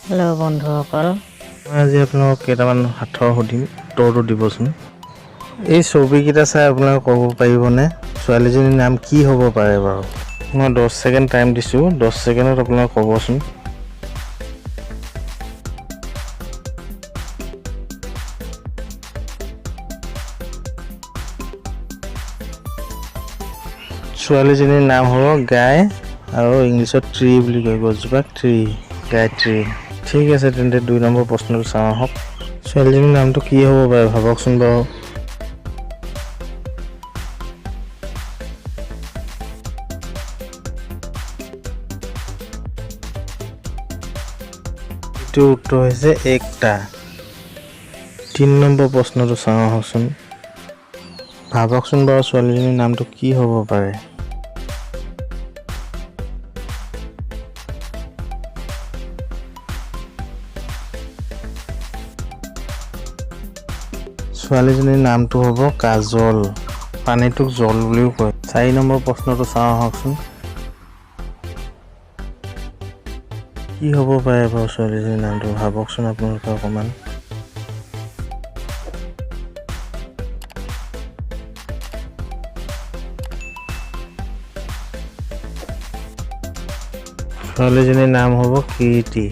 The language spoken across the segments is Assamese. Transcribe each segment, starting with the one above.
হেল্ল' বন্ধুসকল, মই আজি আপোনালোকক কেইটামান সাঁথৰ সুধিম, উত্তৰটো দিবচোন। এই ছবিকেইটা চাই আপোনালোকে ক'ব পাৰিবনে ছোৱালীজনীৰ নাম কি হ'ব পাৰে বাৰু? মই 10 ছেকেণ্ড টাইম দিছোঁ, 10 ছেকেণ্ডত আপোনালোকে ক'বচোন। ছোৱালীজনীৰ নাম হ'ব গাই, আৰু ইংলিছত ট্ৰী বুলি কয়, গছজোপাক ট্ৰী, গায়ত্ৰী। ঠিক আছে, তেন্তে 2 নম্বৰ প্ৰশ্নটো চাওঁ আহক। ছোৱালীজনীৰ নামটো কি হ'ব পাৰে ভাবকচোন বাৰু। এইটো উত্তৰ হৈছে একটা। 3 নম্বৰ প্ৰশ্নটো চাওঁ আহকচোন। ভাবকচোন বাৰু ছোৱালীজনীৰ নামটো কি হ'ব পাৰে। ছোৱালীজনীৰ নামটো হ'ব কাজল। পানীটোক জল বুলিও কয়। 4 নম্বৰ প্ৰশ্নটো চাওঁ আহকচোন। কি হ'ব পাৰে বাৰু ছোৱালীজনীৰ নামটো ভাবকচোন আপোনালোকে অকণমান। ছোৱালীজনীৰ নাম হ'ব কীৰ্তি।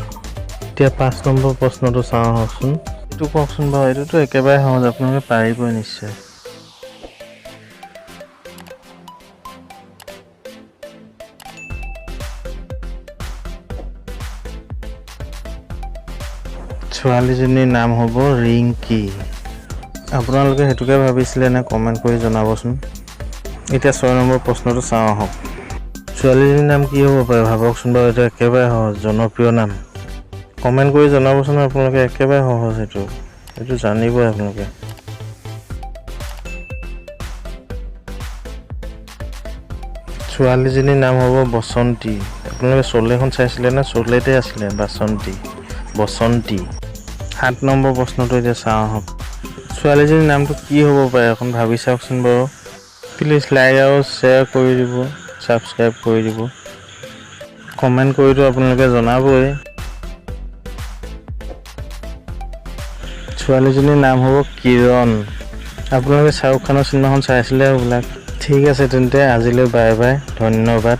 এতিয়া 5 নম্বৰ প্ৰশ্নটো চাওঁ আহকচোন। এইটো কওকচোন বাৰু, এইটোতো একেবাৰে সহজ, আপোনালোকে পাৰিবই নিশ্চয়। ছোৱালীজনীৰ নাম হ'ব ৰিংকি। আপোনালোকে সেইটোকে ভাবিছিলে নে? কমেণ্ট কৰি জনাবচোন। এতিয়া 6 নম্বৰ প্ৰশ্নটো চাওঁ আহক। ছোৱালীজনীৰ নাম কি হ'ব পাৰে ভাবকচোন বাৰু, এইটো একেবাৰে সহজ, জনপ্ৰিয় নাম। কমেণ্ট কৰি জনাবচোন আপোনালোকে, একেবাৰে সহজ এইটো জানিবই আপোনালোকে। ছোৱালীজনীৰ নাম হ'ব বসন্তী। আপোনালোকে চলেখন চাইছিলে নে? চলেতে আছিলে বসন্তী। 7 নম্বৰ প্ৰশ্নটো এতিয়া চাওঁ আহক। ছোৱালীজনীৰ নামটো কি হ'ব পাৰে অকণ ভাবি চাওকচোন বাৰু। প্লিজ লাইক আৰু শ্বেয়াৰ কৰি দিব, ছাবস্ক্ৰাইব কৰি দিব, কমেণ্ট কৰিতো আপোনালোকে জনাবই। ছোৱালীজনীৰ নাম হ'ব কিৰণ। আপোনালোকে শ্বাহৰুখ খানৰ চিনেমাখন চাইছিলে এইবিলাক। ঠিক আছে তেন্তে আজিলৈ বাই বাই, ধন্যবাদ।